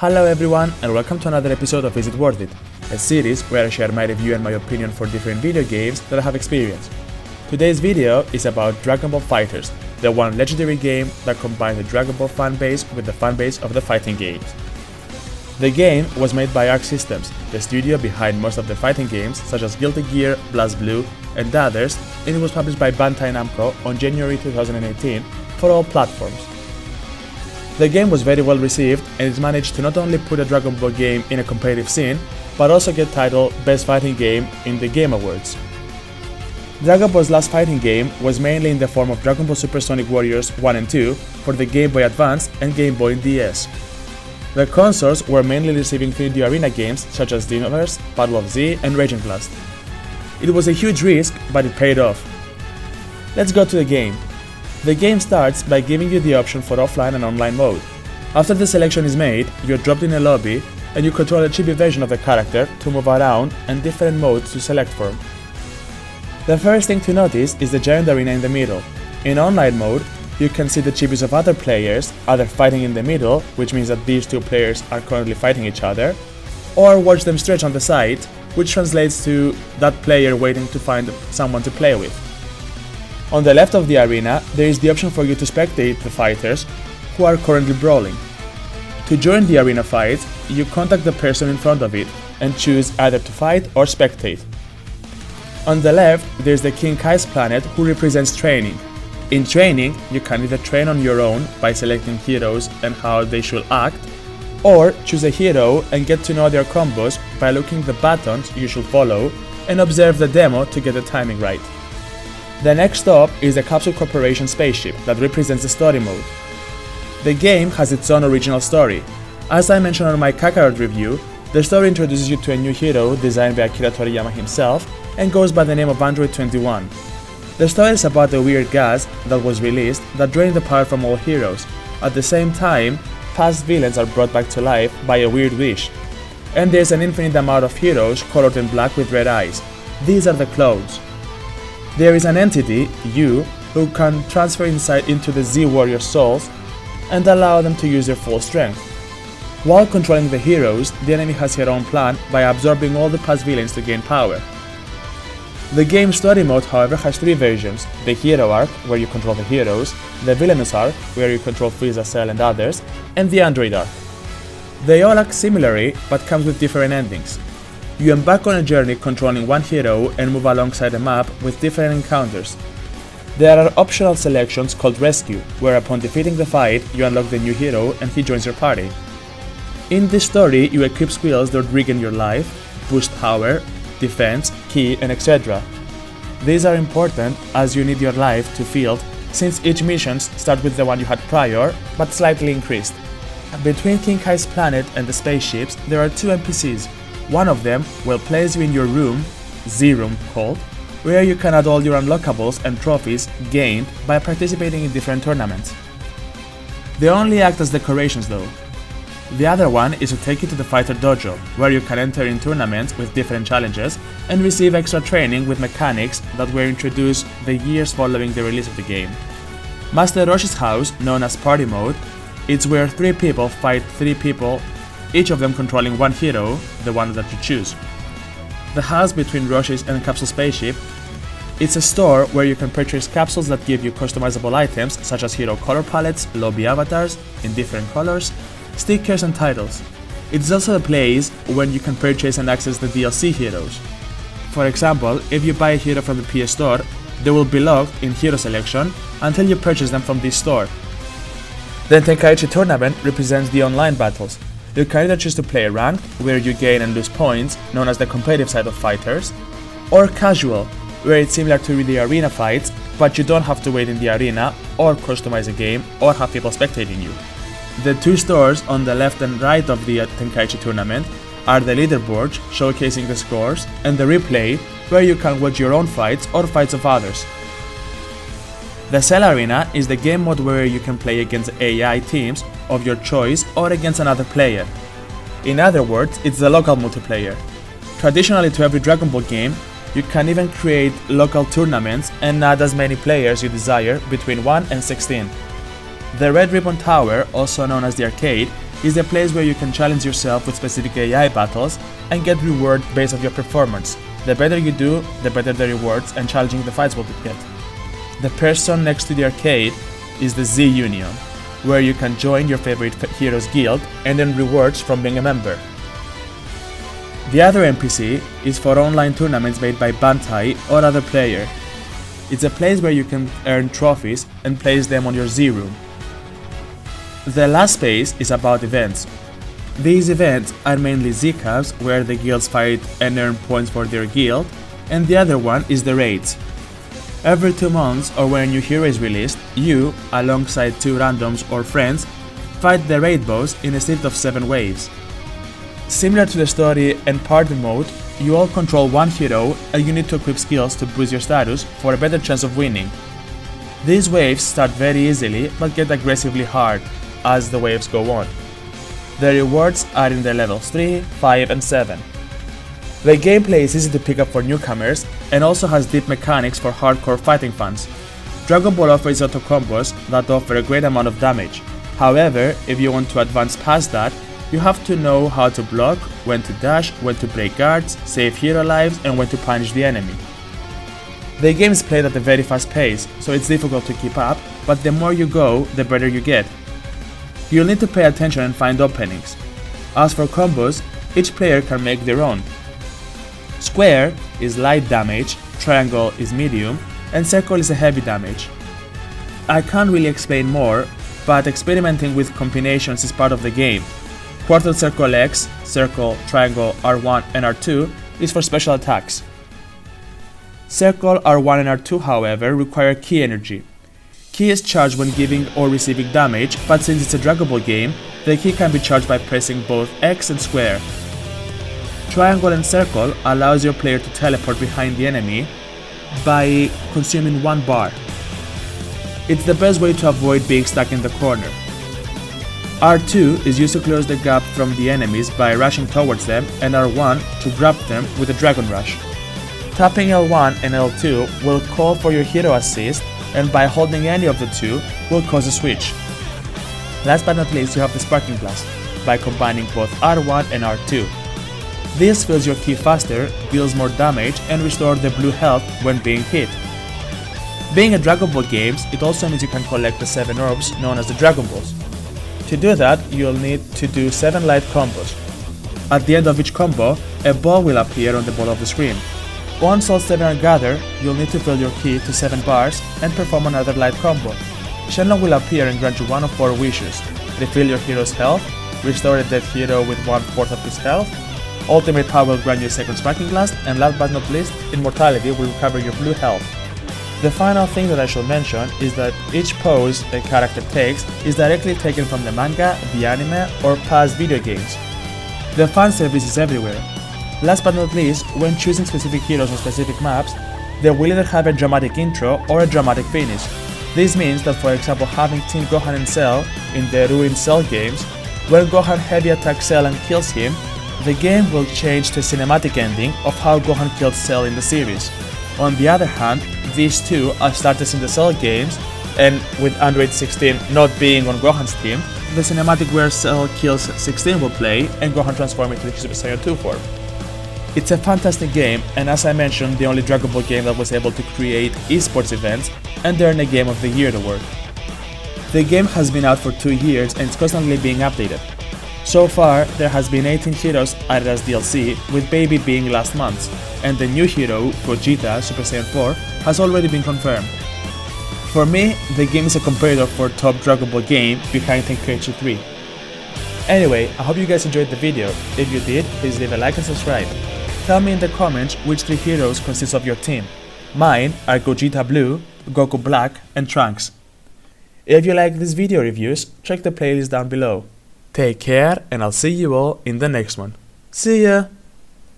Hello everyone and welcome to another episode of Is It Worth It, a series where I share my review and my opinion for different video games that I have experienced. Today's video is about Dragon Ball FighterZ, the one legendary game that combines the Dragon Ball fanbase with the fanbase of the fighting games. The game was made by Arc Systems, the studio behind most of the fighting games such as Guilty Gear, BlazBlue, and others, and it was published by Bandai Namco on January 2018 for all platforms. The game was very well received and it managed to not only put a Dragon Ball game in a competitive scene, but also get titled Best Fighting Game in the Game Awards. Dragon Ball's last fighting game was mainly in the form of Dragon Ball Super Sonic Warriors 1 and 2 for the Game Boy Advance and Game Boy DS. The consoles were mainly receiving 3D arena games such as Xenoverse, Battle of Z, and Raging Blast. It was a huge risk, but it paid off. Let's go to the game. The game starts by giving you the option for offline and online mode. After the selection is made, you are dropped in a lobby and you control a chibi version of the character to move around and different modes to select from. The first thing to notice is the giant arena in the middle. In online mode, you can see the chibis of other players, either fighting in the middle, which means that these two players are currently fighting each other, or watch them stretch on the side, which translates to that player waiting to find someone to play with. On the left of the arena, there is the option for you to spectate the fighters who are currently brawling. To join the arena fight, you contact the person in front of it and choose either to fight or spectate. On the left, there is the King Kai's planet who represents training. In training, you can either train on your own by selecting heroes and how they should act, or choose a hero and get to know their combos by looking at the buttons you should follow and observe the demo to get the timing right. The next stop is the Capsule Corporation spaceship that represents the story mode. The game has its own original story. As I mentioned on my Kakarot review, the story introduces you to a new hero designed by Akira Toriyama himself and goes by the name of Android 21. The story is about a weird gas that was released that drained the power from all heroes. At the same time, past villains are brought back to life by a weird wish. And there's an infinite amount of heroes colored in black with red eyes. These are the clones. There is an entity, you, who can transfer insight into the Z Warrior souls and allow them to use their full strength. While controlling the heroes, the enemy has her own plan by absorbing all the past villains to gain power. The game's story mode, however, has three versions: the hero arc, where you control the heroes, the villainous arc, where you control Frieza, Cell and others, and the android arc. They all act similarly, but comes with different endings. You embark on a journey controlling one hero and move alongside a map with different encounters. There are optional selections called Rescue, where upon defeating the fight, you unlock the new hero and he joins your party. In this story, you equip skills that regain your life, boost power, defense, ki, and etc. These are important as you need your life to field, since each missions start with the one you had prior, but slightly increased. Between King Kai's planet and the spaceships, there are two NPCs. One of them will place you in your room, Z-Room called, where you can add all your unlockables and trophies gained by participating in different tournaments. They only act as decorations though. The other one is to take you to the Fighter Dojo, where you can enter in tournaments with different challenges and receive extra training with mechanics that were introduced the years following the release of the game. Master Roshi's house, known as Party Mode, it's where 3 people fight 3 people, each of them controlling one hero, the one that you choose. The house between Roshi's and Capsule Spaceship, it's a store where you can purchase capsules that give you customizable items such as hero color palettes, lobby avatars in different colors, stickers and titles. It is also a place when you can purchase and access the DLC heroes. For example, if you buy a hero from the PS Store, they will be locked in hero selection until you purchase them from this store. The Tenkaichi tournament represents the online battles. You can either choose to play ranked, where you gain and lose points, known as the competitive side of fighters, or casual, where it's similar to the arena fights, but you don't have to wait in the arena, or customize a game, or have people spectating you. The two stores on the left and right of the Tenkaichi tournament are the leaderboards, showcasing the scores, and the replay, where you can watch your own fights or fights of others. The Cell Arena is the game mode where you can play against AI teams of your choice or against another player. In other words, it's the local multiplayer. Traditionally to every Dragon Ball game, you can even create local tournaments and add as many players you desire between 1 and 16. The Red Ribbon Tower, also known as the arcade, is the place where you can challenge yourself with specific AI battles and get reward based on your performance. The better you do, the better the rewards and challenging the fights will get. The person next to the arcade is the Z Union, where you can join your favorite hero's guild and earn rewards from being a member. The other NPC is for online tournaments made by Bandai or other player. It's a place where you can earn trophies and place them on your Z room. The last space is about events. These events are mainly Z-Cups, where the guilds fight and earn points for their guild, and the other one is the raids. Every 2 months or when a new hero is released, you, alongside 2 randoms or friends, fight the raid boss in a series of 7 waves. Similar to the story and party mode, you all control one hero and you need to equip skills to boost your status for a better chance of winning. These waves start very easily but get aggressively hard as the waves go on. The rewards are in the levels 3, 5 and 7. The gameplay is easy to pick up for newcomers and also has deep mechanics for hardcore fighting fans. Dragon Ball offers auto combos that offer a great amount of damage. However, if you want to advance past that, you have to know how to block, when to dash, when to break guards, save hero lives and when to punish the enemy. The game is played at a very fast pace, so it's difficult to keep up, but the more you go, the better you get. You'll need to pay attention and find openings. As for combos, each player can make their own. Square is light damage, triangle is medium, and circle is a heavy damage. I can't really explain more, but experimenting with combinations is part of the game. Quarter circle X, circle, triangle, R1 and R2 is for special attacks. Circle, R1 and R2 however require key energy. Key is charged when giving or receiving damage, but since it's a Dragon Ball game, the key can be charged by pressing both X and square. Triangle and circle allows your player to teleport behind the enemy by consuming 1 bar. It's the best way to avoid being stuck in the corner. R2 is used to close the gap from the enemies by rushing towards them, and R1 to grab them with a Dragon Rush. Tapping L1 and L2 will call for your hero assist, and by holding any of the two will cause a switch. Last but not least, you have the Sparking Blast, by combining both R1 and R2. This fills your key faster, deals more damage and restores the blue health when being hit. Being a Dragon Ball game, it also means you can collect the 7 orbs known as the Dragon Balls. To do that, you'll need to do 7 light combos. At the end of each combo, a ball will appear on the bottom of the screen. Once all 7 are gathered, you'll need to fill your key to 7 bars and perform another light combo. Shenlong will appear and grant you 1 of 4 wishes. Refill your hero's health, restore a dead hero with 1/4 of his health, Ultimate Power will grant you a second Sparking Blast, and last but not least, Immortality will recover your blue health. The final thing that I should mention is that each pose a character takes is directly taken from the manga, the anime, or past video games. The fan service is everywhere. Last but not least, when choosing specific heroes on specific maps, they will either have a dramatic intro or a dramatic finish. This means that, for example, having Team Gohan and Cell in the Ruined Cell games, when Gohan heavy attacks Cell and kills him, the game will change to a cinematic ending of how Gohan killed Cell in the series. On the other hand, these two are starters in the Cell games, and with Android 16 not being on Gohan's team, the cinematic where Cell kills 16 will play and Gohan transforms into the Super Saiyan 2 form. It's a fantastic game, and as I mentioned, the only Dragon Ball game that was able to create esports events and earn a Game of the Year award. The game has been out for 2 years and it's constantly being updated. So far, there has been 18 heroes added as DLC, with Baby being last month, and the new hero, Gogeta Super Saiyan 4, has already been confirmed. For me, the game is a competitor for top Dragon Ball game behind Tenkaichi 3. Anyway, I hope you guys enjoyed the video. If you did, please leave a like and subscribe. Tell me in the comments which 3 heroes consist of your team. Mine are Gogeta Blue, Goku Black, and Trunks. If you like these video reviews, check the playlist down below. Take care, and I'll see you all in the next one. See ya!